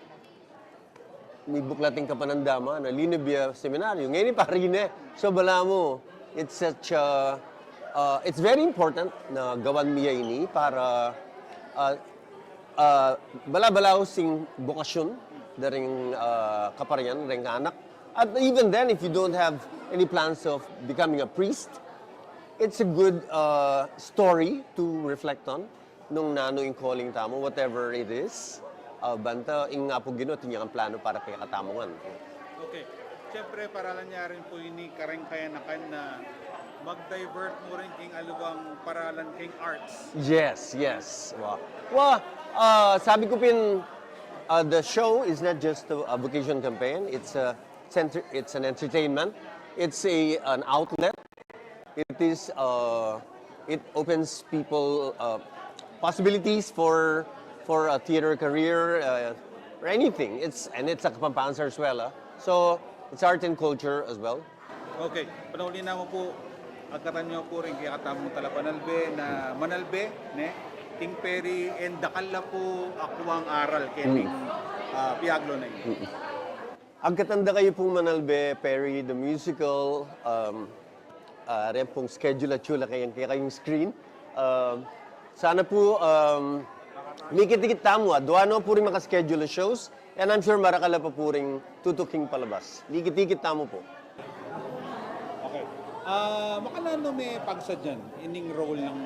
may buklating kapanandama na Linebia Seminaryo. Ngayon yung pari na. So bala mo, it's such a, it's very important na gawan miya ini para bala-balaw sing bukasyon daring kaparian, daring anak. At even then, if you don't have any plans of becoming a priest, it's a good story to reflect on nung nano yung calling tamo, whatever it is. Banta, ing nga po gino, tinyang plano para kay katamongan. Okay. Siyempre, paralan niya rin po ini kareng kayanakan na mag-divert mo rin king alawang paralan king arts. Yes, yes. Sabi ko pin, the show is not just a vocation campaign. It's an entertainment. It's an outlet. It is it opens people possibilities for a theater career or anything. It's a Kapampangan as well. So it's art and culture as well. Okay, panahuli na mo po, agkatan nyo po rin kaya katamong talapanalbe na manalbe, ne? King Perry, and dakala po akuang aral kening piaglo na yun. Ang katanda kayo pong Manalbe, Perry, the musical, rin pong schedule at chula kayong screen. Sana po, mikit-ikit tamo, duwano po rin makaschedule shows, and I'm sure marakala pa po rin tutuking palabas. Mikit-ikit tamo po. Okay. Makanano may pagsa dyan, ining role ng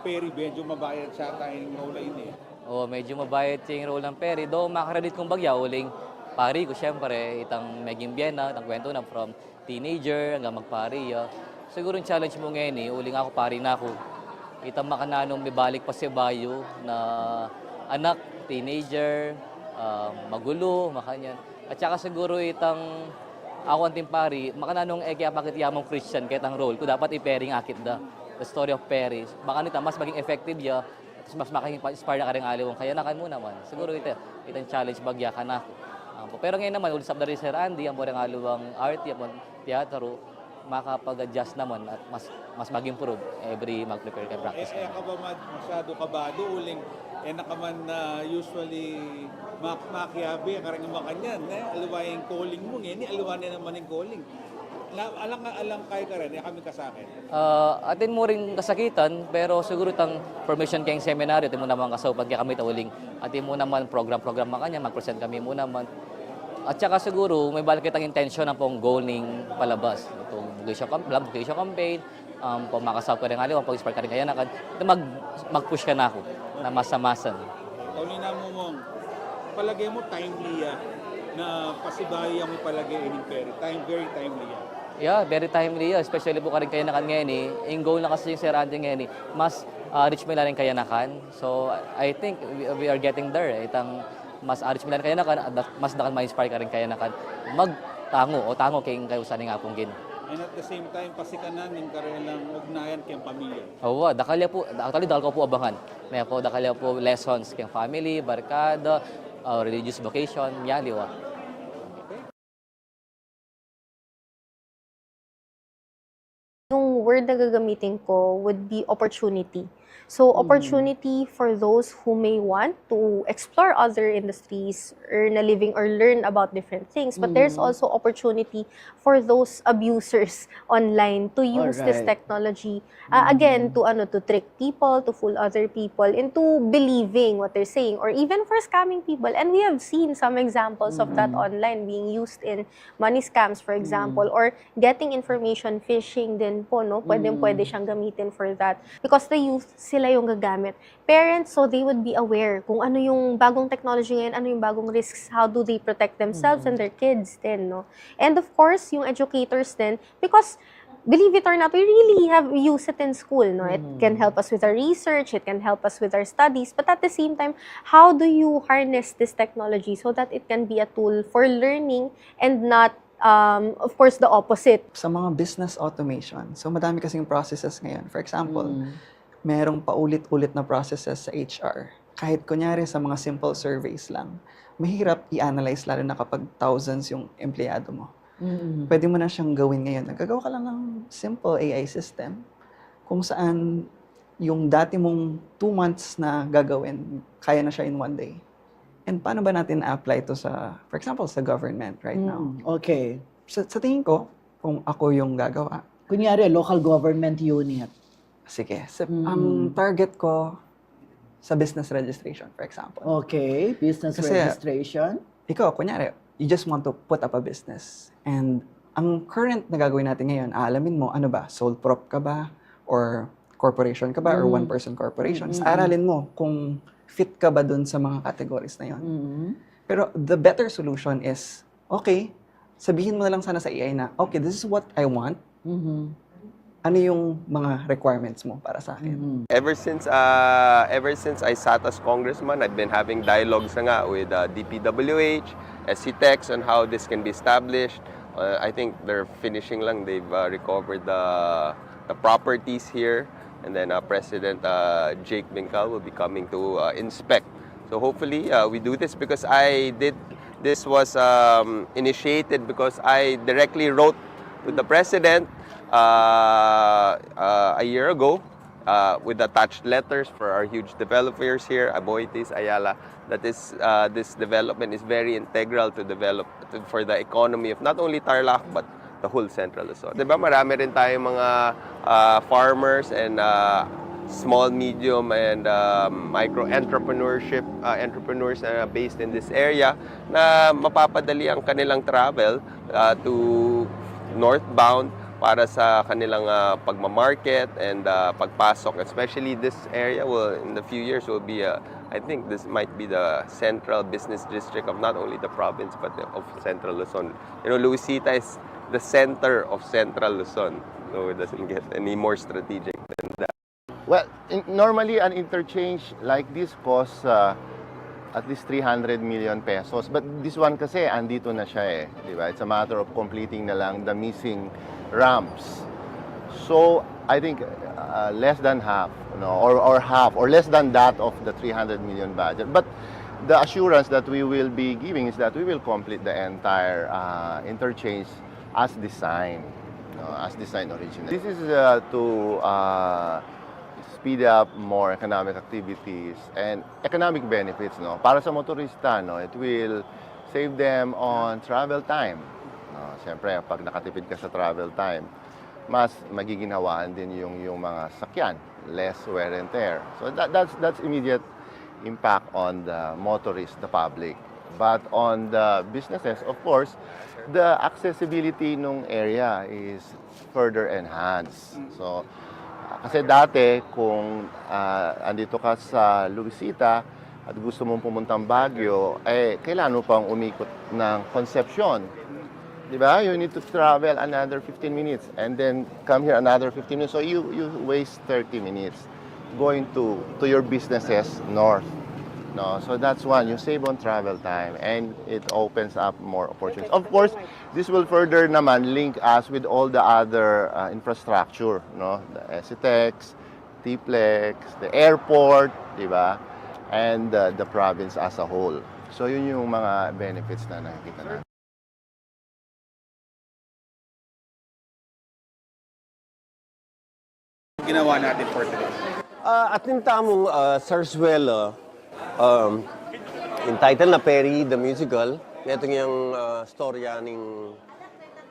Perry, medyo mabayad siya tayo ining role na yun eh. Oo, medyo mabayad yung role ng Perry. Do makaredit kong bagya, uling pari ko siyempre, itang maging biyena, itang kwento na from teenager hanggang magpari. Siguro yung challenge mo ngayon uling ako pari na ako. Itang makananong may balik pa si Bayo na anak, teenager, magulo, makanyan. At saka siguro itang ako ang timpari, makananong kaya bakit yamong Christian kaya itang role ko dapat i-pairing akit the story of Perry. Baka nito mas maging effective ya, mas makaking-inspire na ka rin aliwang kaya nakan mo naman. Siguro itang challenge bagya ka na ako. Pero ngayon naman, ulit sa dari Sir Andy, ang mga aluwang art, ang teatro, makapag-adjust naman at mas mag-improve every mag-prepare ka practice. Ka ba masyado kabado uling nakaman na usually makiabi ka rin makanyan, aluwayang calling mo ngayon, aluwanin naman yung calling. Alang kay ka rin, kami kasakin. Atin mo rin kasakitan, pero siguro itang formation kayong seminaryo, atin mo naman kasawpag kaya kami tauling. Atin mo naman program makanya, mag-present kami mo naman. At saka siguro, may balik kitang intention ng pong goal ng palabas. Itong vocation campaign, kung makasawag ka rin aliw, pag-inspire ka rin kaya na ito mag-push ka na ako, na masamasan. Kauli na mo mong, palagay mo timely na pasibaya mo palagay ining Perry. Very timely Yeah, very timely especially po ka rin kaya nakan ngayon Yung goal na kasi yung Sir Andy ngayon mas reach mo na rin kaya nakan. So, I think we are getting there. Itang mas reach mo na rin kaya nakan, mas nakan ma-inspire ka rin kaya nakan magtango kayong kayo sa nga pong gin. And at the same time, pasikanan yung karelang ugnayan kayong pamilya. Oo, dakalya po, dahil ko po abangan. May ako, dakalya po lessons kayong family, barkada, religious vocation, yaliwa. Yung word na gagamitin ko would be opportunity. So, opportunity for those who may want to explore other industries, earn a living, or learn about different things. But there's also opportunity for those abusers online to use this technology, again, to trick people, to fool other people into believing what they're saying, or even for scamming people. And we have seen some examples of that online being used in money scams, for example, or getting information phishing din po, no? Pwede siyang gamitin for that. Because the youth, sila yung gagamit. Parents, so they would be aware kung ano yung bagong technology ngayon, ano yung bagong risks, how do they protect themselves and their kids din, no? And of course, yung educators din, because believe it or not, we really have used it in school, no? It can help us with our research, it can help us with our studies, but at the same time, how do you harness this technology so that it can be a tool for learning and not of course, the opposite. Sa mga business automation, so madami kasing processes ngayon. For example, merong paulit-ulit na processes sa HR. Kahit kunyari sa mga simple surveys lang, mahirap i-analyze lalo na kapag thousands yung empleyado mo. Pwede mo na siyang gawin ngayon. Nagagawa ka lang ng simple AI system kung saan yung dati mong 2 months na gagawin, kaya na siya in 1 day. And paano ba natin apply ito sa, for example, sa government right now? Okay. Sa tingin ko, kung ako yung gagawa. Kunyari, local government unit. Sige. Ang target ko sa business registration, for example. Okay, business registration. Ikaw, kunyari, you just want to put up a business. And ang current na gagawin natin ngayon, aalamin mo, ano ba, sole prop ka ba? Or corporation ka ba? Or one-person corporation? Aralin mo kung fit ka ba dun sa mga categories na yon. Pero the better solution is, okay, sabihin mo na lang sana sa AI na, okay, this is what I want. Ano yung mga requirements mo para sa akin? Ever since I sat as congressman, I've been having dialogues na nga with DPWH, SCTEX on how this can be established. I think they're finishing lang. They've recovered the properties here, and then President Jake Bincal will be coming to inspect. So hopefully we do this because this was initiated because I directly wrote to the president a year ago with attached letters for our huge developers here, Aboitiz, Ayala, that this development is very integral to for the economy of not only Tarlac but the whole Central Luzon. Diba, marami rin tayong mga farmers and small, medium, and micro entrepreneurs based in this area na mapapadali ang kanilang travel to northbound para sa kanilang pagmamarket and pagpasok. Especially this area will, in the few years, will be, I think this might be the central business district of not only the province but of Central Luzon. You know, Luisita is the center of Central Luzon, so it doesn't get any more strategic than that. Well, normally an interchange like this costs at least 300 million pesos. But this one kasi, andito na siya eh. Diba? It's a matter of completing na lang the missing ramps. So, I think less than half, or half, or less than that of the 300 million budget. But the assurance that we will be giving is that we will complete the entire interchange as designed, originally. This is to speed up more economic activities and economic benefits, para sa motorista, it will save them on travel time. Siyempre, pag nakatipid ka sa travel time, mas magiginhawaan din yung mga sakyan, less wear and tear. So that's immediate impact on the motorist, the public. But on the businesses, of course, the accessibility nung area is further enhanced. So, kasi dati, kung andito ka sa Luisita at gusto mong pumuntang Baguio, kailangan mo pang umikot ng Concepcion. Diba? You need to travel another 15 minutes and then come here another 15 minutes. So you waste 30 minutes going to your businesses north. No, so that's one. You save on travel time and it opens up more opportunities. Of course, this will further naman link us with all the other infrastructure, the SCTEX, TPLEX, the airport, diba? And the province as a whole. So yun yung mga benefits na nakikita natin. Ginawa natin for today. At yung tamong Sarsuela, entitled na Perry the Musical, ito yung storya ning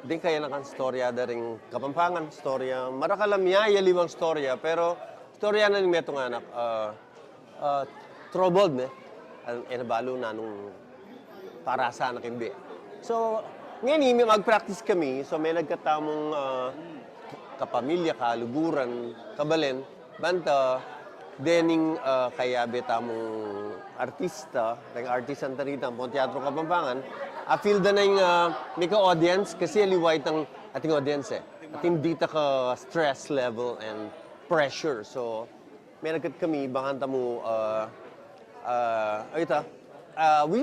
di kaya nakan storya daring Kapampangan storya, marakalamya yaliwang storya, pero storya na ning metong anak troubled ne, enabalo na nung para sa anak imbi. So, ngayon mag-practice kami, so may nagkatamong kapamilya, kaluguran, kabalen, banta, dening kaya betamong artista, ng artisan tarita, ang teatro Kapampangan, feel da na yung may ka-audience, kasi aliwait ang ating audience eh. At hindi ta ka stress level and pressure. So, may nagkat kami, bakanta mo,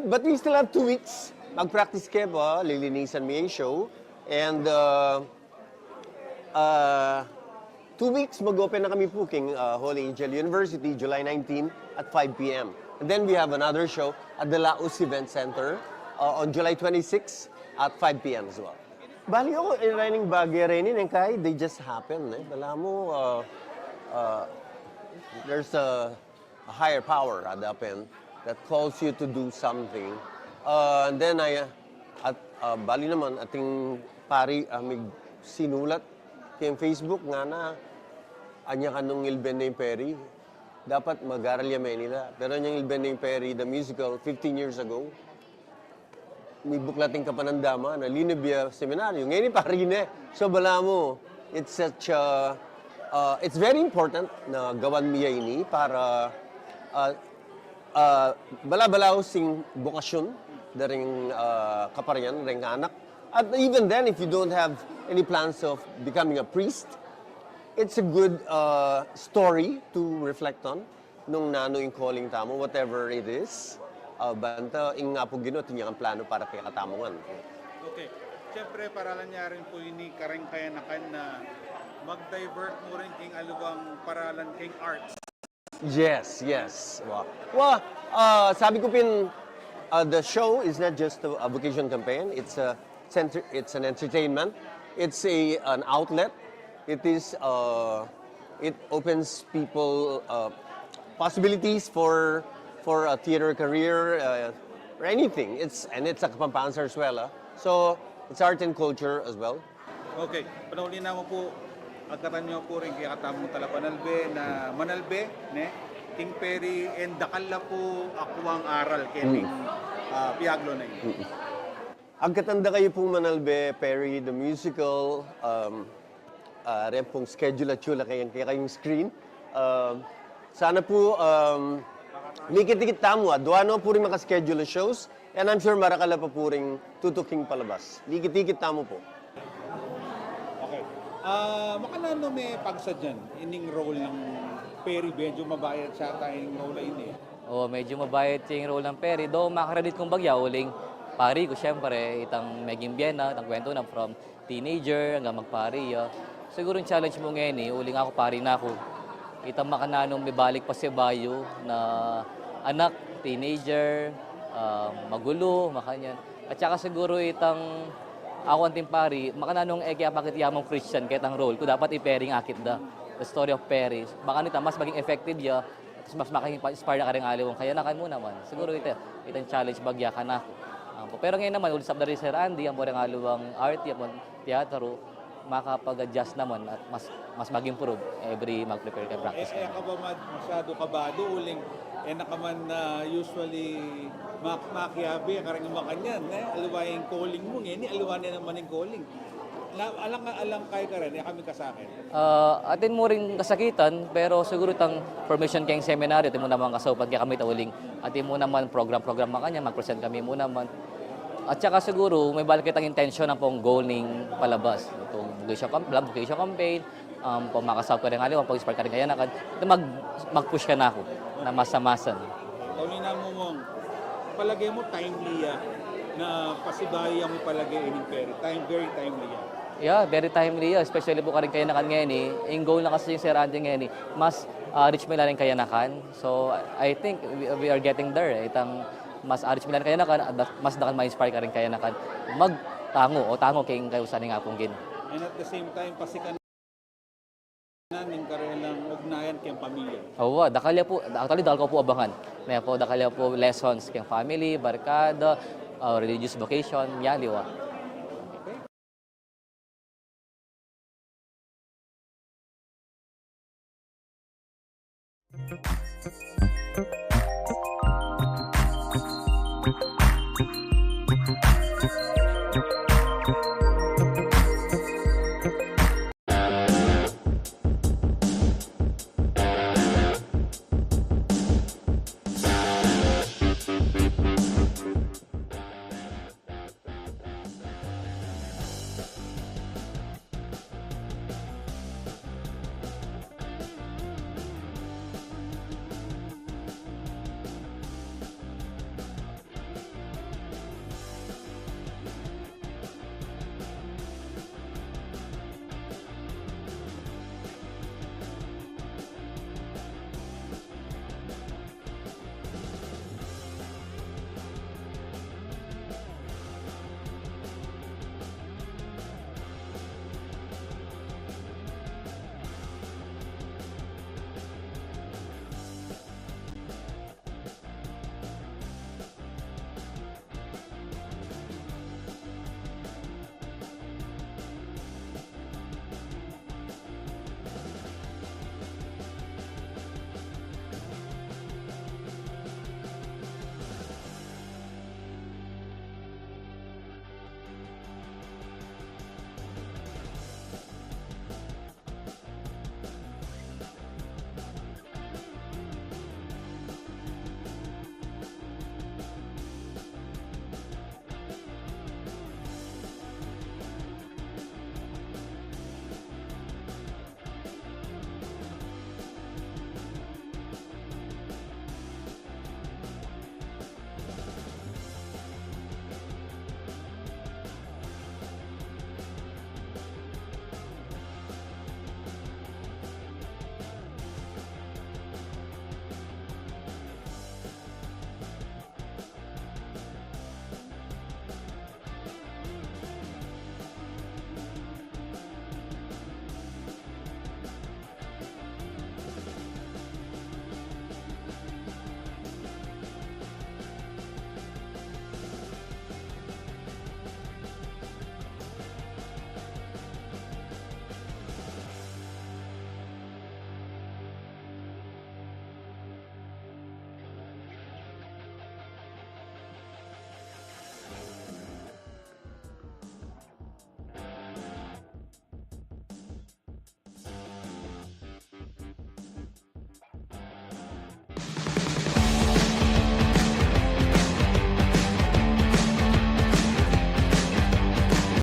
but we still have 2 weeks. Mag-practice kayo ba, lilinisan mo yung show, and 2 weeks, mag-open na kami booking Holy Angel University, July 19 at 5 p.m. And then we have another show at the Laos Event Center on July 26 at 5 p.m. as well. Bali ako, running bagay rin yun, kaya they just happen. Bala mo, there's a higher power at the upend that calls you to do something. And then, bali naman, ating pari, may sinulat kayong Facebook nga na anya kanong Ilben na yung Perry. Dapat mag-aral yamen nila. Pero yung Ilben na yung Perry, the musical, 15 years ago, may buklating kapanandama na Linebia Seminaryo. Ngayon yung pari na. So bala mo, it's such a, it's very important na gawan miya ini para bala-balaw sing bokasyon daring kaparyan, daring anak, At even then, if you don't have any plans of becoming a priest, it's a good story to reflect on nung nano yung calling tamo, whatever it is. Banta, ing nga po ginot, yung ang plano para kay katamongan. Okay. Siyempre, para lang niya rin po ini kareng kayanakan na mag-divert mo rin king alawang paralan king arts. Yes, yes. Well, sabi ko pin, the show is not just a vocation campaign. It's an entertainment. It's an outlet. It is it opens people possibilities for a theater career or anything. It's a Kapampangan Sarsuela. So it's art and culture as well. Okay. Panahuli na mo po agkatan nyo po rin kaya katamong talapanalbe na manalbe, ne? King Perry and dakala po akuang aral kening piaglo na yun. Ang katanda kayo pong Manalbe, Perry, the musical, rin pong schedule at chula kayong screen. Sana po, may kitikit tamo, duwano po rin makaschedule na shows, and I'm sure marakala pa po rin tutuking palabas. Likit-likit tamo po. Okay. Makanano may pagsadyan, ining role ng Perry, medyo mabayad siya tayong role na ini. Oo, medyo mabayad yung role ng Perry. Though makaredit kong bagya, uling pari ko siyempre, itang maging biyena, itang kwento na from teenager hanggang magpari. Siguro yung challenge mo ngayon uling ako pari na ako. Itang makananong may balik pa si Bayo na anak, teenager, magulo, makanyan. At saka siguro itang ako ang timpari, makananong kaya bakit yamang Christian kahit ang role ko dapat i-pairing akit da. The story of Perry. Baka nito mas maging effective ya, mas maka-inspire na ka rin aliwang kaya nakan mo naman. Siguro itang challenge bagya ka na ako. Pero ngayon naman, ulit sa rin Sir Andy, ang parang aliwang art, yung teatro, makapag-adjust naman at mas mag-improve every mag-prepare ka practice. Ka ba masyado kabado uling nakaman na usually makiabi karang makanyan aluwayang calling mo ni aluwanin naman ng calling alang kay ka rin kami kasakit atin mo rin kasakitan pero siguro itang formation kayong seminary atin mo naman kasaupan kaya kami tauling atin mo naman program makanya mag-present kami mo naman at saka siguro may balik kitang intention ng pong goal ng palabas itong vocation campaign pamakasaw ko rin aliw pag-spark ka rin kaya nakan mag-push ka na ako na masamasan. Tauli na mo mong palagay mo timely na pasibaya mo palagay ining Perry. Very timely Yeah, very timely especially po ka rin kaya nakan ngayon Yung goal na kasi yung Sir Andy ngayon mas reach mo na rin kaya nakan. So I think we are getting there. Itang mas reach mo na rin kaya nakan at mas nakan ma-inspire ka rin kaya nakan magtango kayong kayo sa nga pong gin. And at the same time pasikan ning karelang ugnayan kayong pamilya. Oo, dakalya po, actually dahil ko po abangan. May po dakalya po lessons kayong family, barkada, religious vocation, yaliwa.